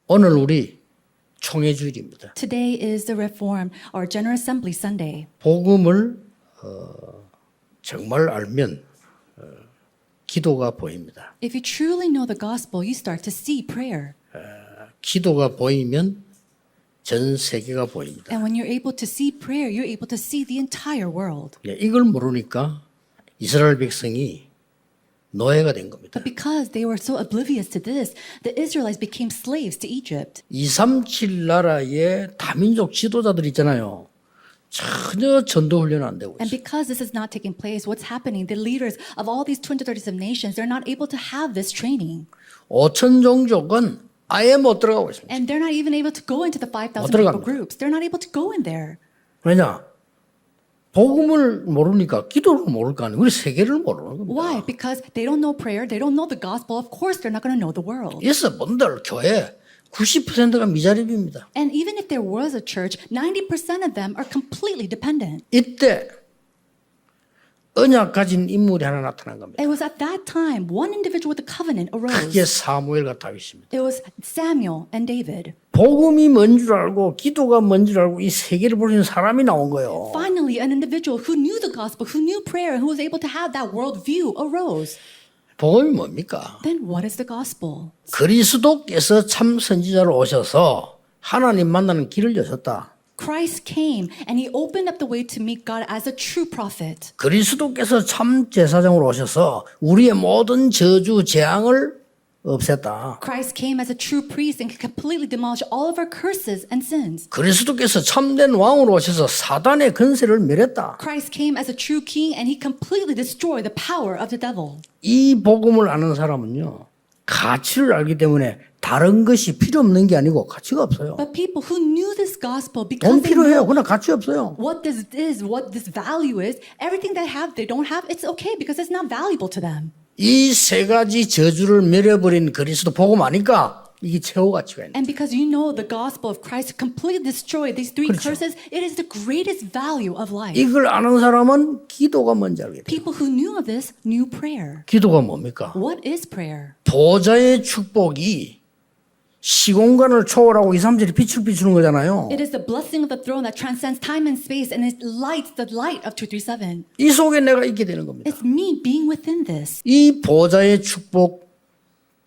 오늘 우리 총회주일입니다. Today is the Reform or General Assembly Sunday. 복음을 정말 알면 기도가 보입니다. If you truly know the gospel, you start to see prayer. 기도가 보이면 전 세계가 보입니다. And when you're able to see prayer, you're able to see the entire world. 이걸 모르니까 이스라엘 백성이 노예가 된 겁니다. But because they were so oblivious to this, the Israelites became slaves to Egypt. 237 나라의 다민족 지도자들 있잖아요. 전혀 전도 훈련 안 되고 And 있어요. because this is not taking place, what's happening? The leaders of all these 237 nations, they're not able to have this training. 5천 종족은 아예 못 들어가고 있습니다. And they're not even able to go into the 5,000 못 people 들어갑니다. groups. They're not able to go in there. 왜냐? 복음을 모르니까 기도를 모를 거 아니에요. 우리 세계를 모르는 겁니다. Why? Because they don't know prayer, they don't know the gospel. Of course, they're not going to know the world. 예수 분들 교회 90%가 미자립입니다. And even if there was a church, 90% of them are completely dependent. 이때 언약 가진 인물이 하나 나타난 겁니다. It was at that time one individual with a covenant arose. 그게 사무엘과 다윗입니다. It was Samuel and David. 복음이 뭔 줄 알고 기도가 뭔 줄 알고 이 세계를 보시는 사람이 나온 거예요. Finally, an individual who knew the gospel, who knew prayer, and who was able to have that world view arose. 복음이 뭡니까? Then what is the gospel? 그리스도께서 참 선지자로 오셔서 하나님 만나는 길을 여셨다. Christ came and he opened up the way to meet God as a true prophet. 그리스도께서 참 제사장으로 오셔서 우리의 모든 저주 재앙을 없앴다. Christ came as a true priest and could completely demolish all of our curses and sins. 그리스도께서 참된 왕으로 오셔서 사단의 권세를 멸했다. Christ came as a true king and he completely destroyed the power of the devil. 이 복음을 아는 사람은요, 가치를 알기 때문에 다른 것이 필요 없는 게 아니고 가치가 없어요. But people who knew this gospel 돈 because they 필요해요. know 그러나 가치 없어요. what this is, what this value is, everything they have, they don't have, it's okay because it's not valuable to them. 이 세 가지 저주를 멸해버린 그리스도 복음 아니까 이게 최고 가치가 있는. And because you know the gospel of Christ completely destroyed these three 그렇죠. curses, it is the greatest value of life. 이걸 아는 사람은 기도가 뭔지 알게 돼요. People who knew of this knew prayer. 기도가 뭡니까? What is prayer? 보좌의 축복이 시공간을 초월하고 2, 3절이 빛을 비추는 거잖아요. It is the blessing of the throne that transcends time and space and it lights the light of 237. 이 속에 내가 있게 되는 겁니다. It's me being within this. 이 보좌의 축복,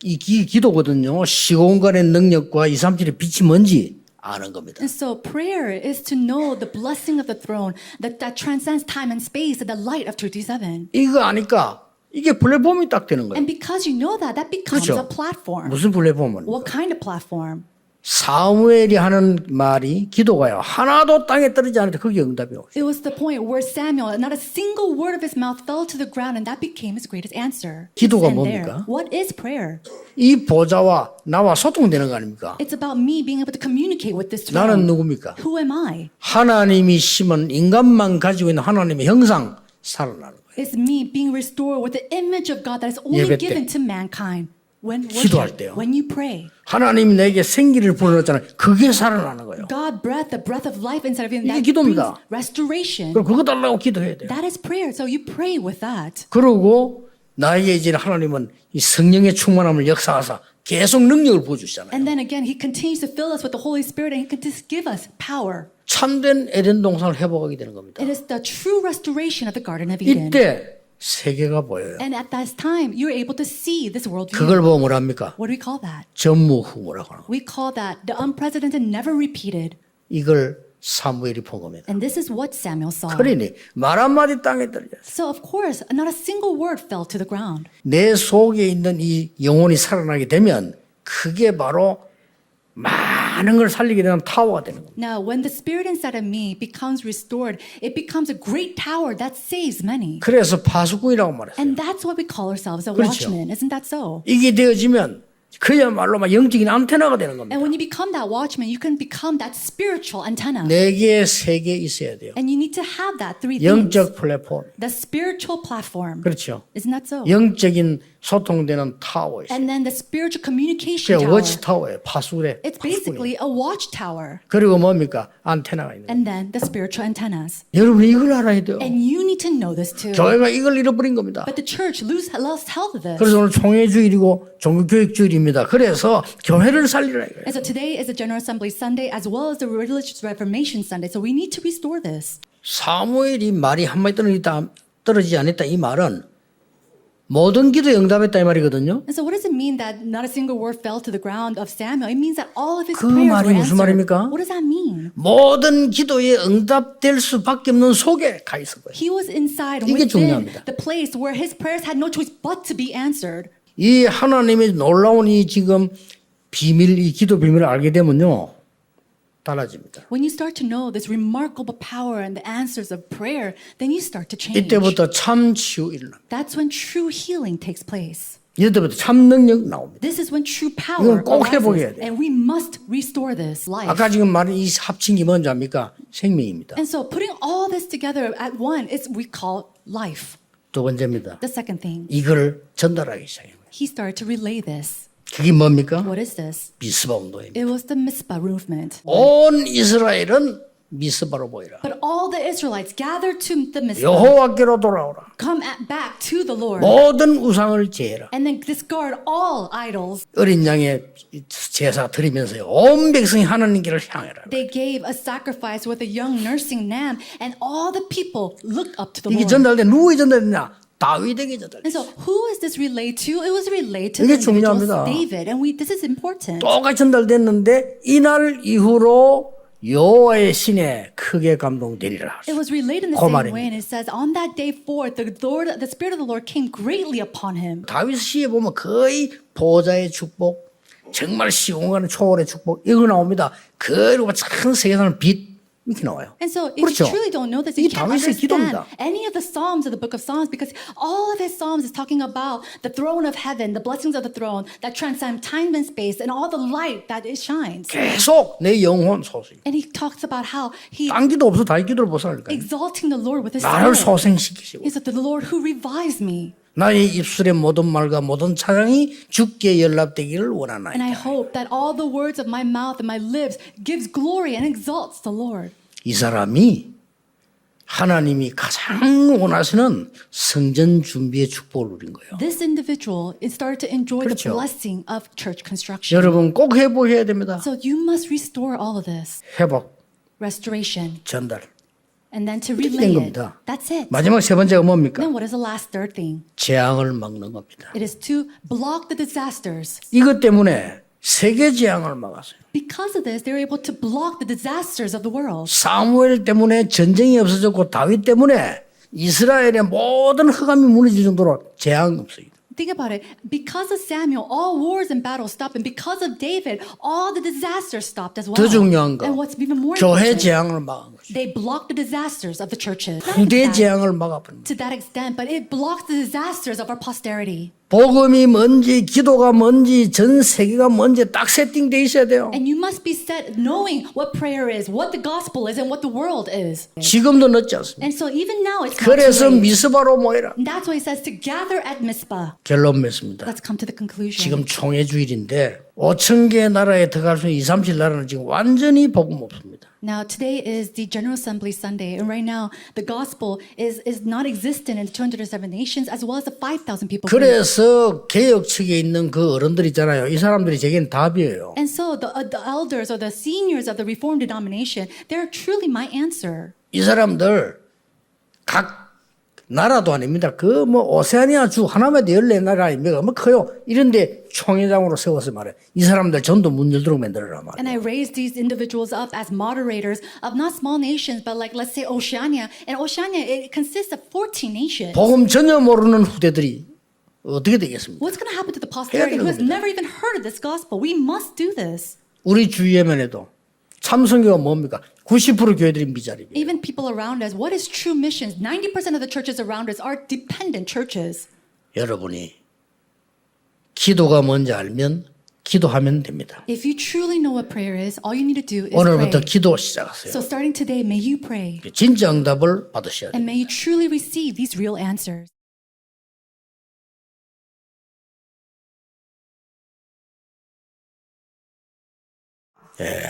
이 기도거든요. 시공간의 능력과 2, 3절의 빛이 뭔지 아는 겁니다. And so prayer is to know the blessing of the throne that transcends time and space and the light of 237. 이거 아니까 이게 플랫폼이 딱 되는 거예요. And because you know that, that becomes 그렇죠. a platform. 무슨 플랫폼은? What kind of platform? 사무엘이 하는 말이 기도가요. 하나도 땅에 떨어지지 않을 때 그게 응답이에요. It was the point where Samuel, not a single word of his mouth fell to the ground, and that became his greatest answer. 기도가 And there. 뭡니까? What is prayer? 이 보좌와 나와 소통되는 거 아닙니까? It's about me being able to communicate with this 나는 throne. 누굽니까? Who am I? 하나님이 심은 인간만 가지고 있는 하나님의 형상 살아나는 거예요. It's me being restored with the image of God that is only 예배 때. given to mankind. When 기도할 worship, 때요. when you pray. 하나님이 내게 생기를 불어넣었잖아요. 그게 살아나는 거예요. God breathed the breath of life inside of him. 이게 That 기도입니다. brings restoration. 그럼 그거 달라고 기도해야 돼요. That is prayer. So you pray with that. 그리고 나에게 이제 하나님은 이 성령의 충만함을 역사하사 계속 능력을 부어주시잖아요. And then again, he continues to fill us with the Holy Spirit and he continues to give us power. 참된 에덴 동산을 회복하게 되는 겁니다. It is the true restoration of the Garden of Eden. 이때 세계가 보여요. And at that time, you're able to see this worldview. 그걸 보고 뭐랍니까? What do we call that? 전무후무라고 하는 거예요. We call that the unprecedented, never repeated. 이걸 사무엘이 본 겁니다. And this is what Samuel saw. 그러니 말 한마디 땅에 떨어졌어요. So of course, not a single word fell to the ground. 내 속에 있는 이 영혼이 살아나게 되면 그게 바로 많은 걸 살리게 되는 타워가 되는 겁니다. Now, when the spirit inside of me becomes restored, it becomes a great tower that saves many. 그래서 파수꾼이라고 말했어요. And that's why we call ourselves a 그렇죠. watchman. Isn't that so? 이게 되어지면 그야말로 막 영적인 안테나가 되는 겁니다. And when you become that watchman, you can become that spiritual antenna. 네 개, 세 개 있어야 돼요. And you need to have that three things. 영적 플랫폼. The spiritual platform. 그렇죠. Isn't that so? 영적인 소통되는 타워 있어요. And then the spiritual communication 그게 tower. 워치 타워예요. 파수래. It's basically a watchtower. 그리고 뭡니까? 안테나가 있는 거예요. And then the spiritual antennas. 여러분 이걸 알아야 돼요. And you need to know this too. 교회가 이걸 잃어버린 겁니다. But the church lost health of this. 그래서 오늘 총회주일이고 종교교육주일입니다. 그래서 교회를 살리라 이거예요. And so today is a General Assembly Sunday as well as the Religious Reformation Sunday. So we need to restore this. 사무엘이 말이 한마디 떨어지지 않았다 이 말은 모든 기도에 응답했다 이 말이거든요. And so what does it mean that not a single word fell to the ground of Samuel? It means that all of his 그 prayers 말이 were 무슨 answered. 말입니까? What does that mean? 모든 기도에 응답될 수밖에 없는 속에 가 있을 거예요. He was inside 이게 within 중요합니다. the place where his prayers had no choice but to be answered. 이 하나님의 놀라운 이 지금 비밀, 이 기도 비밀을 알게 되면요 달라집니다. When you start to know this remarkable power and the answers of prayer, then you start to change. 이때부터 참 치유 일어납니다. That's when true healing takes place. 이때부터 참 능력 나옵니다. This is when true power 이건 꼭 회복해야 arises, 돼요. and we must restore this life. 아까 지금 말한 이 합친 게 뭔지 압니까? 생명입니다. And so putting all this together at one is we call life. 두 번째입니다. The second thing, 이걸 전달하기 시작해요. he started to relay this. 그게 뭡니까? What is this? 미스바 운동입니다. It was the Mizpah movement. 온 이스라엘은 미스바로 모이라. But all the Israelites gathered to the Mizpah. 여호와께로 돌아오라. Come back to the Lord. 모든 우상을 제해라. And then discard all idols. 어린 양의 제사 드리면서 온 백성이 하나님께를 향해라. They gave a sacrifice with a young nursing lamb, and all the people looked up to the 이게 Lord. 전달돼 누구에 전달됐냐? 다윗에게 전달됐어. And so, who is this relayed to? It was relayed to 이게 the individual 중요합니다. David, and this is important. 똑같이 전달됐는데 이날 이후로 여호와의 신에 크게 감동되리라. It was relayed in the 그 same 말입니다. way, and it says, "On that day forth, the Spirit of the Lord came greatly upon him." 다윗 시에 보면 거의 보좌의 축복, 정말 시공간의 초월의 축복 이거 나옵니다. 그리고 참 세상을 빛 이렇게 나와요. And so, if 그렇죠? you truly don't know this, 이게 you can't 다윗의 understand 기도입니다. any of the Psalms of the book of Psalms because all of his Psalms is talking about the throne of heaven, the blessings of the throne that transcend time and space, and all the light that it shines. 계속 내 영혼 소생. And he talks about how he 딴 기도 없어 다윗 기도를 못 살니까. exalting the Lord with his 나를 spirit. 소생시키시고 He said, "The Lord who revives me." 나의 입술의 모든 말과 모든 찬양이 주께 연락되기를 원하나이다. And I hope that all the words of my mouth and my lips gives glory and exalts the Lord. 이 사람이 하나님이 가장 원하시는 성전 준비의 축복을 누린 거예요. This individual started to enjoy 그렇죠. the blessing of church construction. 여러분 꼭 회복해야 됩니다. So you must restore all of this. 회복, Restoration. 전달. And then to 이렇게 된 relay it. 겁니다. That's it. 마지막 세 번째가 뭡니까? Then what is the last third thing? 재앙을 막는 겁니다. It is to block the disasters. 이것 때문에 세계 재앙을 막았어요. Because of this, they're able to block the disasters of the world. 사무엘 때문에 전쟁이 없어졌고 다윗 때문에 이스라엘의 모든 흑암이 무너질 정도로 재앙이 없어요. Think about it. Because of Samuel, all wars and battles stopped. And because of David, all the disasters stopped as well. 더 중요한 거, And what's even more 교회 important, 재앙을 막은 거죠. they blocked the disasters of the churches. Not 후대 that- 재앙을 막아버립니다. to that extent, but it blocks the disasters of our posterity. 복음이 뭔지 기도가 뭔지 전 세계가 뭔지 딱 세팅돼 있어야 돼요. And you must be set knowing what prayer is, what the gospel is, and what the world is. 지금도 늦지 않습니다. And so even now it's not 그래서 too late. 미스바로 모이라. And that's why it says to gather at Mizpah. 결론 맺습니다. Let's come to the conclusion. 지금 총회 주일인데 5천 개의 나라에 들어갈 수 있는 2, 30 나라는 지금 완전히 복음 없습니다. Now today is the General Assembly Sunday, and right now the gospel is not existent in the 207 nations as well as the 5,000 people. 그래서 개혁 측에 있는 그 어른들 있잖아요. 이 사람들이 제겐 답이에요. And so the elders or the seniors of the Reformed denomination, they're truly my answer. 이 사람들 각 나라도 아닙니다. 그 뭐 오세아니아 주 하나만 14나라 아닙니까? 뭐 커요. 이런데 총회장으로 세워서 말해. 이 사람들 전도 문 열도록 만들어라 말이야. And I raised these individuals up as moderators of not small nations, but like let's say Oceania. And Oceania, it consists of 14 nations. 복음 전혀 모르는 후대들이 어떻게 되겠습니까? What's going to happen to the posterity 되는 who has 겁니다. never even heard of this gospel? We must do this. 우리 주위에만 해도 참선교가 뭡니까? 90% 교회들이 미자립이에요. Even people around us, what is true missions? 90% of the churches around us are dependent churches. 여러분이 기도가 뭔지 알면 기도하면 됩니다. If you truly know what prayer is, all you need to do is 오늘부터 pray. 기도 시작하세요. So starting today, may you pray. 진짜 응답을 받으셔야 돼요. And may you truly receive these real answers.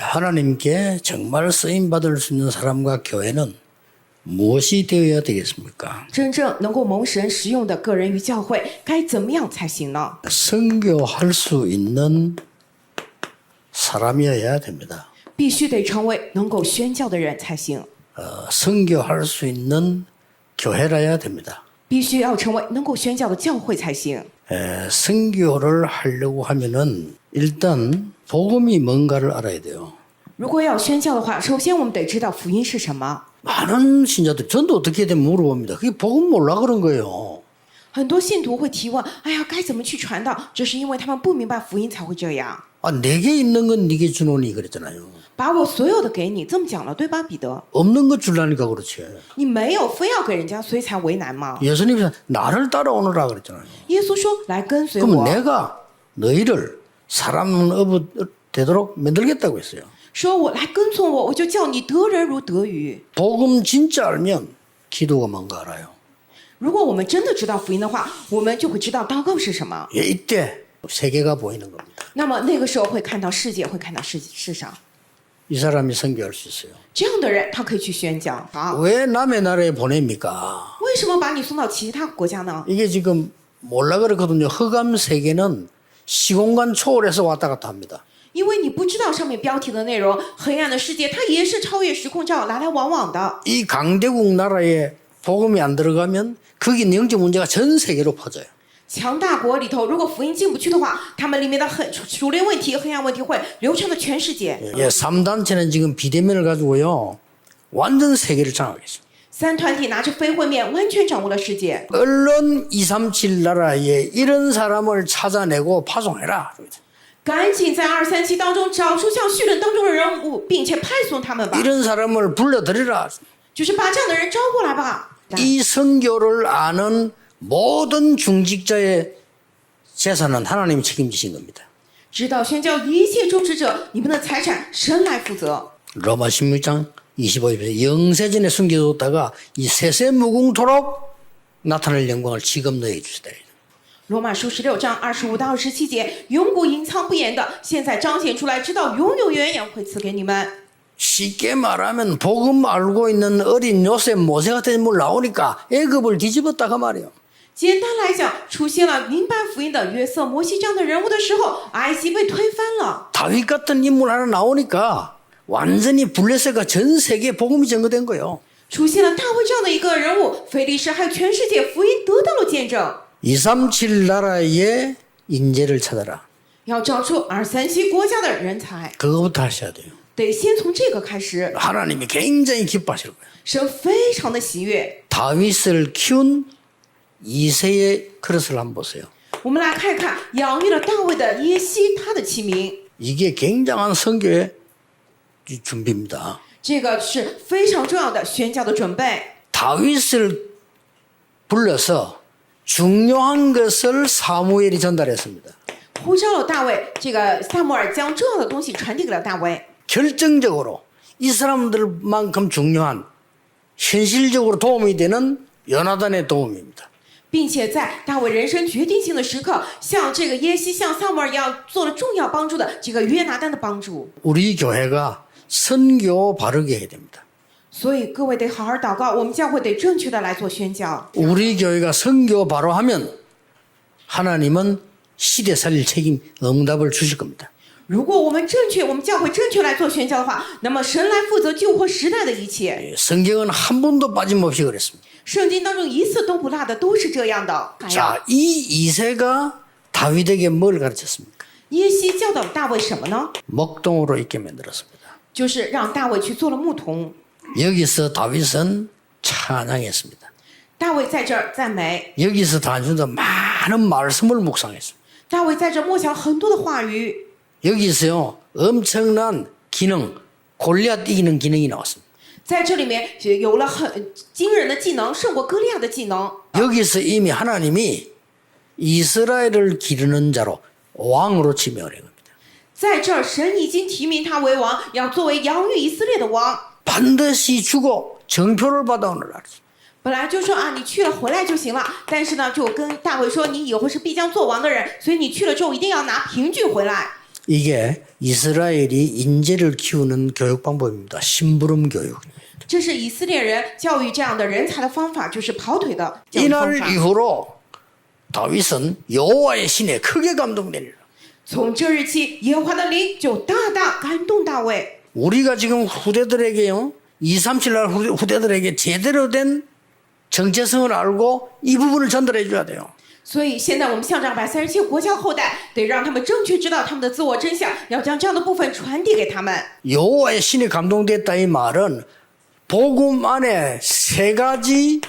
하나님께 정말 쓰임 받을 수 있는 사람과 교회는 무엇이 되어야 되겠습니까? 真正能够蒙神使用的个人与教会该怎么样才行呢？ 선교할 수 있는 사람이어야 됩니다. 必须得成为能够宣教的人才行， 선교할 수 있는 교회라야 됩니다. 必须要成为能够宣教的教会才行。 선교를 하려고 하면은 일단 복음이 뭔가를 알아야 돼요. 如果要宣教的话，首先我们得知道福音是什么。 많은 신자들 전도 어떻게 되면 물어봅니다. 그게 복음 몰라 그런 거예요. 很多信徒会提问：“哎呀，该怎么去传道？”这是因为他们不明白福音才会这样。 내게 있는 건 네게 주노니 그랬잖아요. 把我所有的给你，这么讲了，对吧，彼得？ 없는 것 줄라니까 그렇지. 你没有，非要给人家，所以才为难嘛。 예수님이 나를 따라오너라 그랬잖아요. 耶稣说：“来跟随 그럼 我。” 내가 너희를 사람 되도록 만들겠다고 했어요. 说我来跟从我，我就叫你得人如得鱼。 복음 진짜 알면 기도가 뭔가 알아요. 如果我们真的知道福音的话，我们就会知道祷告是什么。 이때 세계가 보이는 겁니다. 那么那个时候会看到世界，会看到世上 이 사람이 선교할 수 있어요. 这样的人，他可以去宣讲。好， 왜 남의 나라에 보냅니까? 为什么把你送到其他国家呢？ 이게 지금 몰라 그랬거든요. 흑암 세계는 시공간 초월해서 왔다 갔다 합니다. 因为你不知道上面标题的内容，黑暗的世界它也是超越时空罩，来来往往的。 이 강대국 나라에 복음이 안 들어가면 거기 영적 문제가 전 세계로 퍼져요. 强大国里头，如果福音进不去的话，他们里面的属灵问题、黑暗问题会流传到全世界。 3단체는 지금 비대면을 가지고요. 완전 세계를 장악했어요. 三团体拿着非会面，完全掌握了世界。 얼른 237 나라에 이런 사람을 찾아내고 파송해라. 赶紧在237当中找出像叙人当中的人物，并且派送他们吧。 이런 사람을 불러들이라. 就是把这样的人招过来吧。 이 선교를 아는 모든 중직자의 재산은 하나님이 책임지신 겁니다. 知道宣教一切忠实者，你们的财产神来负责。 로마 16장 25절에 영세전에 숨겨뒀다가 이 세세무궁토록 나타날 영광을 지금 너희에게 주시다. 罗马书16章25到27节，永古隐藏不言的，现在彰显出来，直到永永远远会赐给你们。 쉽게 말하면 복음 알고 있는 어린 요셉 모세가 된 물 나오니까 애굽을 뒤집었다 그 말이에요. 简单来讲，出现了明白福音的约瑟、摩西这样的人物的时候，埃及被推翻了。 다윗 같은 인물 하나 나오니까 완전히 블레셋과 전 세계에 복음이 전거된 거예요. 出现了大卫这样的一个人物，非利士还有全世界福音得到了见证。 237 나라의 인재를 찾아라. 要找出237国家的人才， 그거부터 하셔야 돼요. 得先从这个开始。 하나님이 굉장히 기뻐하실 거예요. 神非常的喜悦。 다윗을 키운 이세의 그릇을 한번 보세요. 我们来看看养育了大卫的耶西，他的起名， 이게 굉장한 선교의 준비입니다. 这个是非常重要的宣教的准备。 다윗을 불러서 중요한 것을 사무엘이 전달했습니다. 呼召了大卫，这个撒母耳将重要的东西传递给了大卫。 결정적으로 이 사람들만큼 중요한 현실적으로 도움이 되는 요나단의 도움입니다. 并且在大卫人生决定性的时刻，像这个耶西、像撒母耳一样做了重要帮助的这个约拿单的帮助。 우리 교회가 선교 바르게 해야 됩니다. 所以各位得好好祷告，我们教会得正确的来做宣教。 우리 교회가 선교 바로 하면 하나님은 시대 살릴 책임 응답을 주실 겁니다. 如果我们正确，我们教会正确来做宣教的话，那么神来负责救活时代的一切。 성경은 한 번도 빠짐없이 그랬습니다. 圣经当中一次都不落的都是这样的。 자, 이 이세가 다윗에게 뭘 가르쳤습니까? 耶西教导大卫什么呢？ 목동으로 있게 만들었습니다. 就是让大卫去做了牧童。 여기서 다윗은 찬양했습니다. 大卫在这儿赞美， 여기서 다윗은 많은 말씀을 묵상했습니다. 大卫在这儿默想很多的话语。 여기서요 엄청난 기능, 골리앗 이기는 기능이 나왔습니다. 在这里面有了很惊人的技能，胜过歌利亚的技能。 여기서 이미 하나님이 이스라엘을 기르는 자로 왕으로 지명을 한 겁니다. 在这儿，神已经提名他为王，要作为养育以色列的王。 반드시 주고 정표를 받아오느라. 本来就说啊，你去了回来就行了，但是呢，就跟大卫说，你以后是必将做王的人，所以你去了之后一定要拿凭据回来。 이게 이스라엘이 인재를 키우는 교육 방법입니다. 심부름 교육. 这是以色列人教育这样的人才的方法，就是跑腿的教育方 이날 法。 이후로 다윗은 여호와의 신에 크게 감동되리라. 从这日起，耶和华的灵就大大感动大卫。 우리가 지금 후대들에게요, 237날 후대들에게 제대로 된 정체성을 알고 이 부분을 전달해 줘야 돼요. 所以现在我们向着237国家后代，得让他们正确知道他们的自我真相，要将这样的部分传递给他们。 여호와의 신이 감동됐다 이 말은 복음 안에 세 가지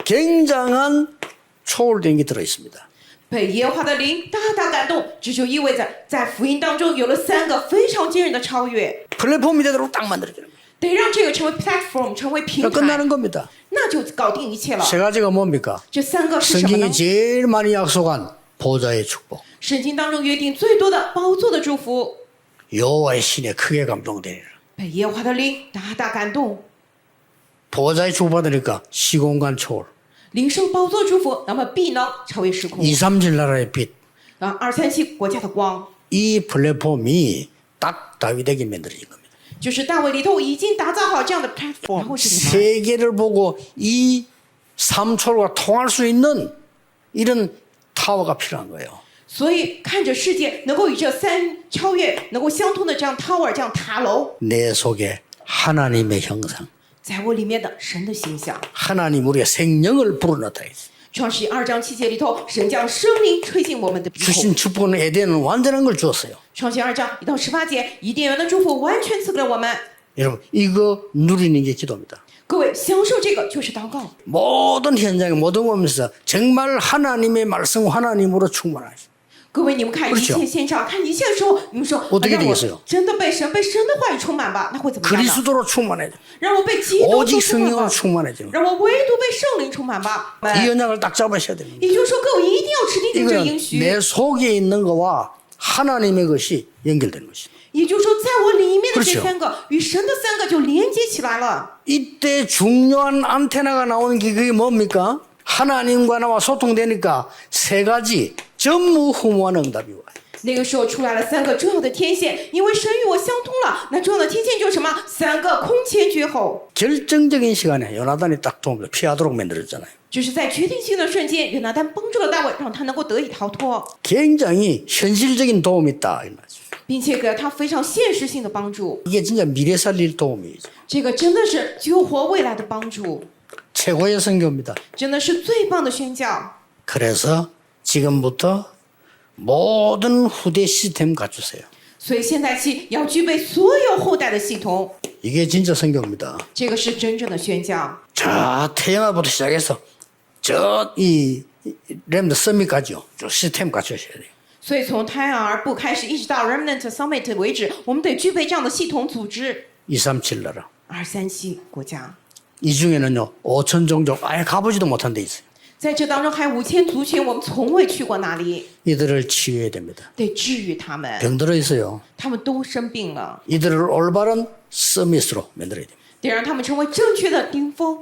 굉장한 초월된 게 들어 있습니다. 被耶和华的灵大大感动，这就意味着在福音当中有了3个非常惊人的超越， 플랫폼이 되도록 딱 만들어줘요. 得让这个成为 platform， 成为平 그러니까 台， 끝나는 겁니다. 那就搞定一切了。 세 가지가 뭡니까? 这3个是什么呢 성경이 ？ 제일 많이 약속한 보좌의 축복. 圣经当中约定最多的宝座的祝福， 여호와의 신에 크게 감동되리라. 被耶和华的灵大大感动， 보좌의 축복 받으니까 시공간 초월. 领受宝座祝福，那么必能超越时空。 237 나라의 빛. 237国家的光， 이 플랫폼이 딱 다윗에게 만들어진 겁니다. 就是大卫里头已经打造好这样的 platform， 然后是平台。 세계를 보고 이 삼초월과 통할 수 있는 이런 타워가 필요한 거예요. 所以看着世界能够与这3超越能够相通的这样 tower 这样塔楼， 내 속에 하나님의 형상, 在我里面的神的形象。 하나님 우리의 생명을 불어넣다 했어요. 创世2章7节里头，神将生灵吹进我们的鼻孔。 주신 축복은 에덴은 완전한 걸 주었어요. 创世2章1到18节，伊甸园的祝福完全赐给了我们。 여러분 이거 누리는 게 기도입니다. 各位，享受这个就是祷告。 모든 현장에 모든 곳에서 정말 하나님의 말씀 하나님으로 충만하시. 各位，你们看一切现场，看一切的时候，你们说， 어떻게 让我 되겠어요 真的被神的话语充满吧？那会怎么样呢？ 그리스도로 충만해져. 让我被基督所 오직 充满 성령으로 吧， 충만해져. 让我唯独被圣灵充满吧。 이 연약을 딱 잡으셔야 됩니다. 也就是说，各位一定要持定这应 이거는 许。 내 속에 있는 거와 하나님의 것이 연결되는 것이죠. 也就是说，在我里面的这 그렇죠 3个与神的3个就连接起来了。 이때 중요한 안테나가 나오는 게 그게 뭡니까? 하나님과 나와 소통되니까 세 가지 전무후무한 응답이 와요. 那个时候出来了3个重要的天线，因为神与我相通了。那重要的天线就是什么？3个空前绝后， 결정적인 시간에 요나단이 딱 도움을 피하도록 만들었잖아요. 就是在决定性的瞬间，约拿单帮助了大卫，让他能够得以逃脱， 굉장히 현실적인 도움이 있다 이 말이죠. 并且给了他非常现实性的帮助。 이게 진짜 미래 살릴 도움이죠. 这个真的是救活未来的帮助， 최고의 선교입니다. 真的是最棒的宣教。 그래서 지금부터 모든 후대 시스템 갖추세요. 所以现在起要具备所有后代的系统， 이게 진짜 선교입니다. 这个是真正的宣教。 자, 태영아부터 시작해서 저 이 렘드 서밋까지요. 저 시스템 갖추셔야 돼요. 所以从胎儿部开始，一直到 Remnant Summit 为止，我们得具备这样的系统组织。 237 나라. 237国家， 이 중에는요 5천 종족 아예 가보지도 못한 데 있어요. 在这当中还有5000族群，我们从未去过那里， 이들을 치유해야 됩니다. 得治愈他们， 병들어 있어요. 他们都生病了， 이들을 올바른 서밋으로 만들어야 됩니다. 得让他们成为正确的顶峰。